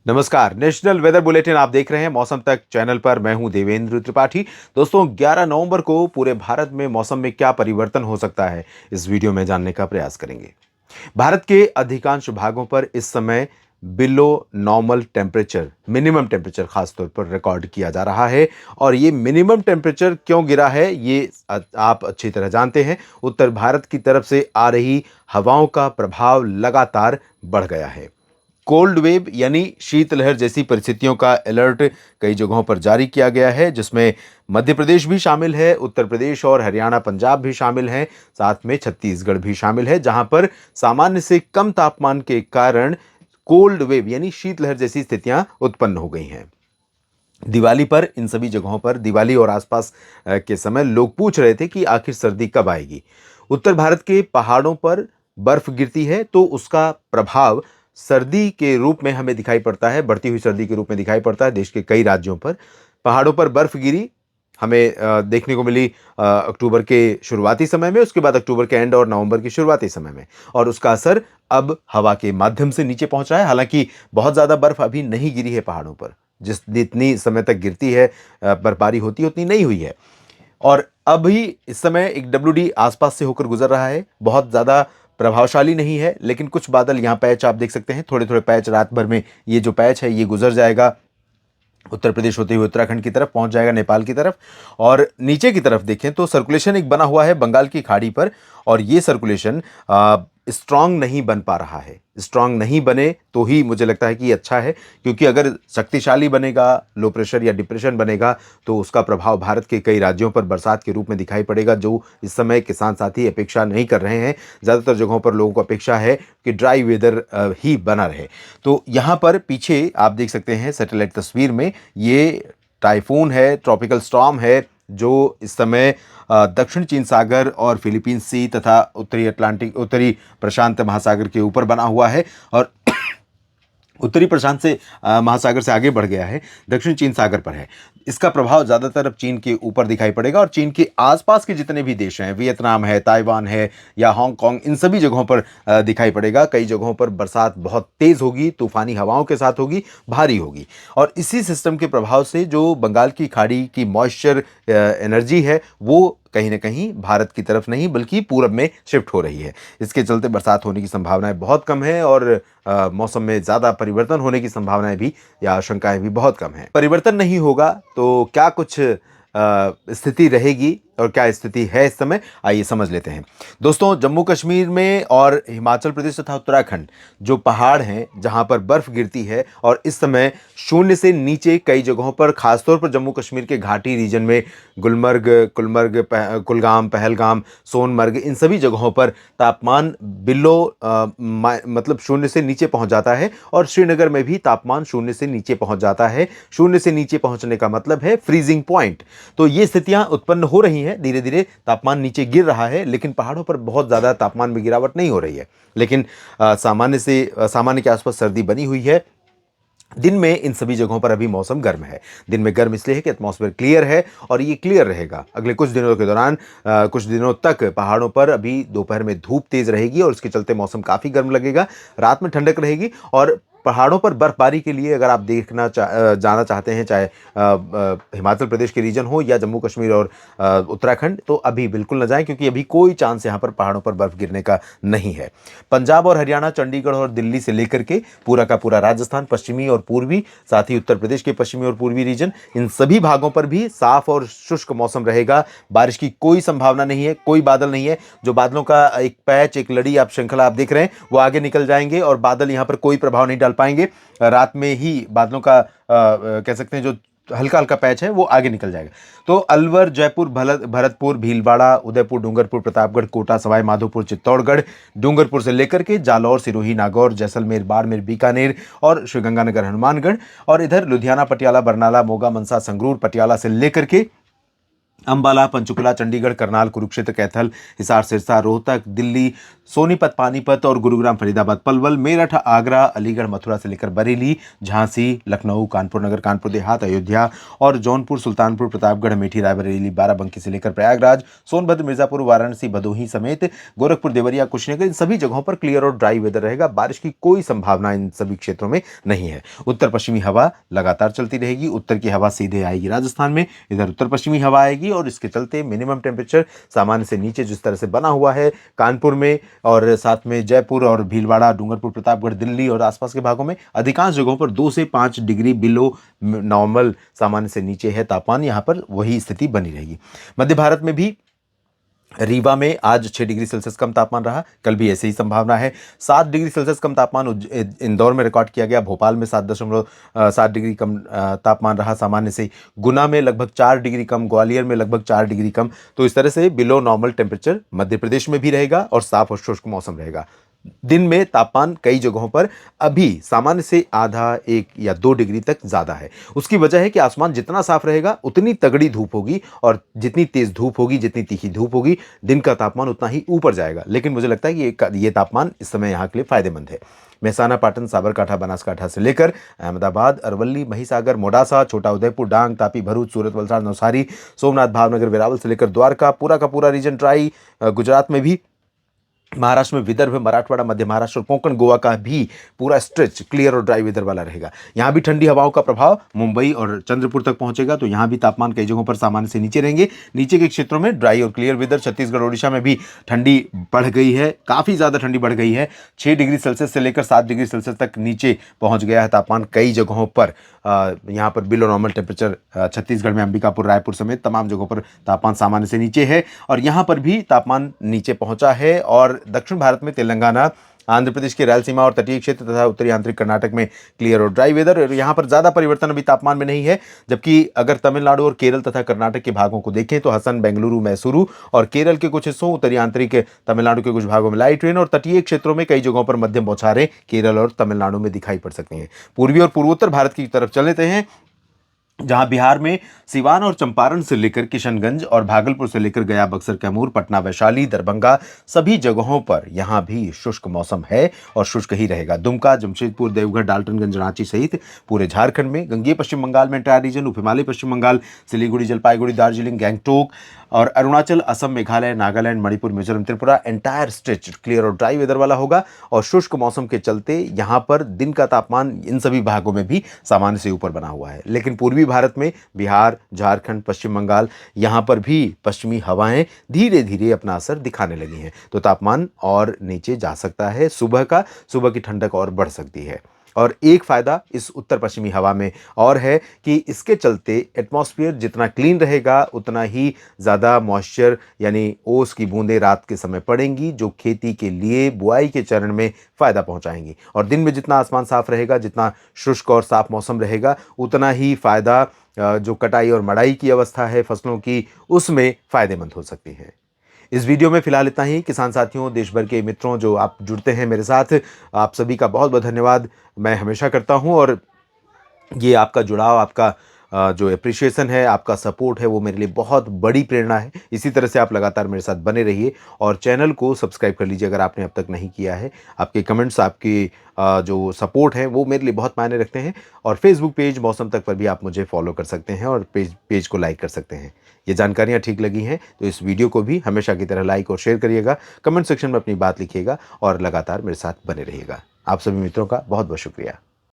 नमस्कार। National weather bulletin आप देख रहे हैं मौसम तक चैनल पर। मैं हूं देवेंद्र त्रिपाठी। दोस्तों, 11 नवंबर को पूरे भारत में मौसम में क्या परिवर्तन हो सकता है, इस वीडियो में जानने का प्रयास करेंगे। भारत के अधिकांश भागों पर इस समय below normal temperature, minimum temperature खासतौर पर रिकॉर्ड किया जा रहा है। और ये मिनिमम टेम्परेचर क्यों गिरा है, ये आप अच्छी तरह जानते हैं। उत्तर भारत की तरफ से आ रही हवाओं का प्रभाव लगातार बढ़ गया है। कोल्ड वेव यानी शीतलहर जैसी परिस्थितियों का अलर्ट कई जगहों पर जारी किया गया है, जिसमें मध्य प्रदेश भी शामिल है, उत्तर प्रदेश और हरियाणा पंजाब भी शामिल हैं, साथ में छत्तीसगढ़ भी शामिल है, जहां पर सामान्य से कम तापमान के कारण कोल्ड वेव यानी शीतलहर जैसी स्थितियां उत्पन्न हो गई हैं। दिवाली पर इन सभी जगहों पर, दिवाली और आसपास के समय लोग पूछ रहे थे कि आखिर सर्दी कब आएगी। उत्तर भारत के पहाड़ों पर बर्फ गिरती है, तो उसका प्रभाव सर्दी के रूप में हमें दिखाई पड़ता है, बढ़ती हुई सर्दी के रूप में दिखाई पड़ता है। देश के कई राज्यों पर पहाड़ों पर बर्फ गिरी हमें देखने को मिली अक्टूबर के शुरुआती समय में, उसके बाद अक्टूबर के एंड और नवंबर के शुरुआती समय में। और उसका असर अब हवा के माध्यम से नीचे पहुंच रहा है। हालांकि बहुत ज़्यादा बर्फ अभी नहीं गिरी है पहाड़ों पर, जितनी समय तक गिरती है, बर्फबारी होती है, उतनी नहीं हुई है। और अभी इस समय एक डब्ल्यूडी आसपास से होकर गुजर रहा है। बहुत ज़्यादा प्रभावशाली नहीं है, लेकिन कुछ बादल, यहाँ पैच आप देख सकते हैं, थोड़े थोड़े पैच रात भर में। ये जो पैच है ये गुजर जाएगा, उत्तर प्रदेश होते हुए उत्तराखंड की तरफ पहुंच जाएगा, नेपाल की तरफ। और नीचे की तरफ देखें तो सर्कुलेशन एक बना हुआ है बंगाल की खाड़ी पर, और ये सर्कुलेशन स्ट्रांग नहीं बन पा रहा है। स्ट्रांग नहीं बने तो ही मुझे लगता है कि ये अच्छा है, क्योंकि अगर शक्तिशाली बनेगा, लो प्रेशर या डिप्रेशन बनेगा, तो उसका प्रभाव भारत के कई राज्यों पर बरसात के रूप में दिखाई पड़ेगा, जो इस समय किसान साथी अपेक्षा नहीं कर रहे हैं। ज़्यादातर जगहों पर लोगों को अपेक्षा है कि ड्राई वेदर ही बना रहे। तो यहाँ पर पीछे आप देख सकते हैं सैटेलाइट तस्वीर में, ये टाइफून है, ट्रॉपिकल स्टॉर्म है, जो इस समय दक्षिण चीन सागर और फिलीपींस सी तथा उत्तरी प्रशांत महासागर के ऊपर बना हुआ है। और उत्तरी प्रशांत से महासागर से आगे बढ़ गया है, दक्षिण चीन सागर पर है। इसका प्रभाव ज़्यादातर अब चीन के ऊपर दिखाई पड़ेगा, और चीन के आसपास के जितने भी देश हैं, वियतनाम है, ताइवान है या हांगकांग, इन सभी जगहों पर दिखाई पड़ेगा। कई जगहों पर बरसात बहुत तेज़ होगी, तूफानी हवाओं के साथ होगी, भारी होगी। और इसी सिस्टम के प्रभाव से जो बंगाल की खाड़ी की मॉइस्चर एनर्जी है, वो कहीं ना कहीं भारत की तरफ नहीं बल्कि पूरब में शिफ्ट हो रही है। इसके चलते बरसात होने की संभावनाएं बहुत कम है, और मौसम में ज़्यादा परिवर्तन होने की संभावनाएं भी या आशंकाएं भी बहुत कम है। परिवर्तन नहीं होगा तो क्या कुछ स्थिति रहेगी और क्या स्थिति है इस समय, आइए समझ लेते हैं। दोस्तों, जम्मू कश्मीर में और हिमाचल प्रदेश तथा उत्तराखंड जो पहाड़ हैं, जहां पर बर्फ गिरती है, और इस समय शून्य से नीचे कई जगहों पर, खासतौर पर जम्मू कश्मीर के घाटी रीजन में गुलमर्ग, कुलगाम, पहलगाम, सोनमर्ग, इन सभी जगहों पर तापमान बिलो मतलब शून्य से नीचे पहुंच जाता है। और श्रीनगर में भी तापमान शून्य से नीचे पहुंच जाता है। शून्य से नीचे पहुंचने का मतलब है फ्रीजिंग पॉइंट। तो ये स्थितियां उत्पन्न हो रही हैं, धीरे धीरे तापमान नीचे गिर रहा है, लेकिन पहाड़ों पर बहुत ज़्यादा तापमान में गिरावट नहीं हो रही है। लेकिन सामान्य के आसपास सर्दी बनी हुई है। दिन में इन सभी जगहों पर अभी मौसम गर्म है। दिन में गर्म इसलिए है कि एटमॉस्फेयर क्लियर है, और ये क्लियर रहेगा अगले कुछ दिनों के दौरान। कुछ दिनों तक पहाड़ों पर अभी दोपहर में धूप तेज़ रहेगी, और इसके चलते मौसम काफ़ी गर्म लगेगा। रात में ठंडक रहेगी। और पहाड़ों पर बर्फबारी के लिए अगर आप जाना चाहते हैं, चाहे हिमाचल प्रदेश के रीजन हो या जम्मू कश्मीर और उत्तराखंड, तो अभी बिल्कुल न जाएं, क्योंकि अभी कोई चांस यहाँ पर पहाड़ों पर बर्फ गिरने का नहीं है। पंजाब और हरियाणा, चंडीगढ़ और दिल्ली से लेकर के पूरा का पूरा राजस्थान, पश्चिमी और पूर्वी, साथ ही उत्तर प्रदेश के पश्चिमी और पूर्वी रीजन, इन सभी भागों पर भी साफ और शुष्क मौसम रहेगा। बारिश की कोई संभावना नहीं है, कोई बादल नहीं है। जो बादलों का एक पैच, एक लड़ी, आप श्रृंखला आप देख रहे हैं, वो आगे निकल जाएंगे, और बादल यहाँ पर कोई प्रभाव नहीं डाल पाएंगे। रात में ही बादलों का कह सकते हैं जो हल्का हल्का पैच है वो आगे निकल जाएगा। तो अलवर, जयपुर, भरतपुर, भीलवाड़ा, उदयपुर, डूंगरपुर, प्रतापगढ़, कोटा, सवाई माधोपुर, चित्तौड़गढ़, डूंगरपुर से लेकर के जालौर, सिरोही, नागौर, जैसलमेर, बाड़मेर, बीकानेर और श्रीगंगानगर, हनुमानगढ़, और इधर लुधियाना, पटियाला, बरनाला, मोगा, मनसा, संगरूर, पटियाला से लेकर के अंबाला, पंचकुला, चंडीगढ़, करनाल, कुरुक्षेत्र, कैथल, हिसार, सिरसा, रोहतक, दिल्ली, सोनीपत पानीपत और गुरुग्राम फरीदाबाद पलवल, मेरठ आगरा अलीगढ़ मथुरा से लेकर बरेली, झांसी लखनऊ कानपुर नगर कानपुर देहात अयोध्या और जौनपुर सुल्तानपुर प्रतापगढ़ अमेठी रायबरेली बाराबंकी से लेकर प्रयागराज, सोनभद्र मिर्जापुर वाराणसी भदोही समेत गोरखपुर देवरिया कुशीनगर, इन सभी जगहों पर क्लियर और ड्राई वेदर रहेगा। बारिश की कोई संभावना इन सभी क्षेत्रों में नहीं है। उत्तर पश्चिमी हवा लगातार चलती रहेगी। उत्तर की हवा सीधे आएगी राजस्थान में, इधर उत्तर पश्चिमी हवा आएगी और इसके चलते मिनिमम टेम्परेचर सामान्य से नीचे जिस तरह से बना हुआ है कानपुर में और साथ में जयपुर और भीलवाड़ा डूंगरपुर प्रतापगढ़ दिल्ली और आसपास के भागों में अधिकांश जगहों पर 2 से 5 डिग्री बिलो नॉर्मल सामान्य से नीचे है तापमान, यहां पर वही स्थिति बनी रहेगी। मध्य भारत में भी रीवा में आज 6 डिग्री सेल्सियस कम तापमान रहा, कल भी ऐसे ही संभावना है। 7 डिग्री सेल्सियस कम तापमान इंदौर में रिकॉर्ड किया गया, भोपाल में 7.7 डिग्री कम तापमान रहा सामान्य से, गुना में लगभग 4 डिग्री कम, ग्वालियर में लगभग 4 डिग्री कम। तो इस तरह से below normal temperature Madhya Pradesh में भी रहेगा और साफ और शुष्क मौसम रहेगा। दिन में तापमान कई जगहों पर अभी सामान्य से आधा 1 या 2 डिग्री तक ज्यादा है। उसकी वजह है कि आसमान जितना साफ रहेगा उतनी तगड़ी धूप होगी और जितनी तेज धूप होगी, जितनी तीखी धूप होगी, दिन का तापमान उतना ही ऊपर जाएगा। लेकिन मुझे लगता है कि ये तापमान इस समय यहाँ के लिए फायदेमंद है। मेहसाना पाटन साबरकांठा बनासकांठा से लेकर अहमदाबाद अरवली महिसागर मोडासा छोटा उदयपुर डांग तापी भरूच सूरत वलसाड़ नवसारी सोमनाथ भावनगर वेरावल से लेकर द्वारका पूरा का पूरा रीजन ड्राई। गुजरात में भी, महाराष्ट्र में विदर्भ मराठवाड़ा मध्य महाराष्ट्र और कोंकण गोवा का भी पूरा स्ट्रेच क्लियर और ड्राई वेदर वाला रहेगा। यहाँ भी ठंडी हवाओं का प्रभाव मुंबई और चंद्रपुर तक पहुंचेगा, तो यहाँ भी तापमान कई जगहों पर सामान्य से नीचे रहेंगे। नीचे के क्षेत्रों में ड्राई और क्लियर वेदर। छत्तीसगढ़ ओडिशा में भी ठंडी बढ़ गई है, काफ़ी ज़्यादा ठंडी बढ़ गई है। 6 डिग्री सेल्सियस से लेकर 7 डिग्री सेल्सियस तक नीचे पहुँच गया है तापमान कई जगहों पर। यहाँ पर बिलो नॉर्मल टेम्परेचर छत्तीसगढ़ में अंबिकापुर रायपुर समेत तमाम जगहों पर तापमान सामान्य से नीचे है और यहाँ पर भी तापमान नीचे पहुँचा है। और दक्षिण भारत में तेलंगाना, आंध्र प्रदेश के रायलसीमा और तटीय क्षेत्र तथा उत्तरी आंतरिक कर्नाटक में क्लियर और ड्राई वेदर और यहाँ पर ज़्यादा परिवर्तन अभी तापमान में नहीं है। जबकि अगर तमिलनाडु और केरल तथा कर्नाटक के भागों को देखें तो हसन, बेंगलुरु, मैसूरू और केरल के कुछ हिस्सों, उत्तरी आंतरिक तमिलनाडु के कुछ भागों में लाइट रेन और तटीय क्षेत्रों में कई जगहों पर मध्यम बौछारें केरल और तमिलनाडु में दिखाई पड़ सकती हैं। पूर्वी और पूर्वोत्तर भारत की तरफ चल लेते हैं, जहां बिहार में सिवान और चंपारण से लेकर किशनगंज और भागलपुर से लेकर गया बक्सर कैमूर पटना वैशाली दरभंगा सभी जगहों पर यहां भी शुष्क मौसम है और शुष्क ही रहेगा। दुमका, जमशेदपुर, देवघर, डाल्टनगंज, रांची सहित पूरे झारखंड में, गंगेय पश्चिम बंगाल में एंटायर रीजन, उप हिमालय पश्चिम बंगाल, सिलीगुड़ी, जलपाईगुड़ी, दार्जिलिंग, गैंगटोक और Arunachal, Assam, Meghalaya, Nagaland, Manipur, Mizoram, Tripura entire stretch clear और ड्राई वेदर वाला होगा। और शुष्क मौसम के चलते यहां पर दिन का तापमान इन सभी भागों में भी सामान्य से ऊपर बना हुआ है। लेकिन पूर्वी भारत में बिहार, झारखंड, पश्चिम बंगाल, यहां पर भी पश्चिमी हवाएं धीरे धीरे अपना असर दिखाने लगी हैं, तो तापमान और नीचे जा सकता है। सुबह की ठंडक और बढ़ सकती है। और एक फ़ायदा इस उत्तर पश्चिमी हवा में और है कि इसके चलते एटमॉस्फेयर जितना क्लीन रहेगा उतना ही ज़्यादा मॉइस्चर यानी ओस की बूंदें रात के समय पड़ेंगी, जो खेती के लिए बुआई के चरण में फ़ायदा पहुंचाएंगी। और दिन में जितना आसमान साफ रहेगा, जितना शुष्क और साफ मौसम रहेगा, उतना ही फ़ायदा जो कटाई और मड़ाई की अवस्था है फसलों की, उसमें फ़ायदेमंद हो सकती है। इस वीडियो में फिलहाल इतना ही। किसान साथियों, देश भर के मित्रों जो आप जुड़ते हैं मेरे साथ, आप सभी का बहुत बहुत धन्यवाद मैं हमेशा करता हूं। और ये आपका जुड़ाव, आपका जो एप्रिशिएशन है, आपका सपोर्ट है, वो मेरे लिए बहुत बड़ी प्रेरणा है। इसी तरह से आप लगातार मेरे साथ बने रहिए और चैनल को सब्सक्राइब कर लीजिए अगर आपने अब तक नहीं किया है। आपके कमेंट्स, आपकी जो सपोर्ट है वो मेरे लिए बहुत मायने रखते हैं। और फेसबुक पेज मौसम तक पर भी आप मुझे फॉलो कर सकते हैं और पेज को लाइक कर सकते हैं। ये जानकारियाँ ठीक लगी हैं तो इस वीडियो को भी हमेशा की तरह लाइक और शेयर करिएगा, कमेंट सेक्शन में अपनी बात लिखिएगा और लगातार मेरे साथ बने रहिएगा। आप सभी मित्रों का बहुत बहुत शुक्रिया।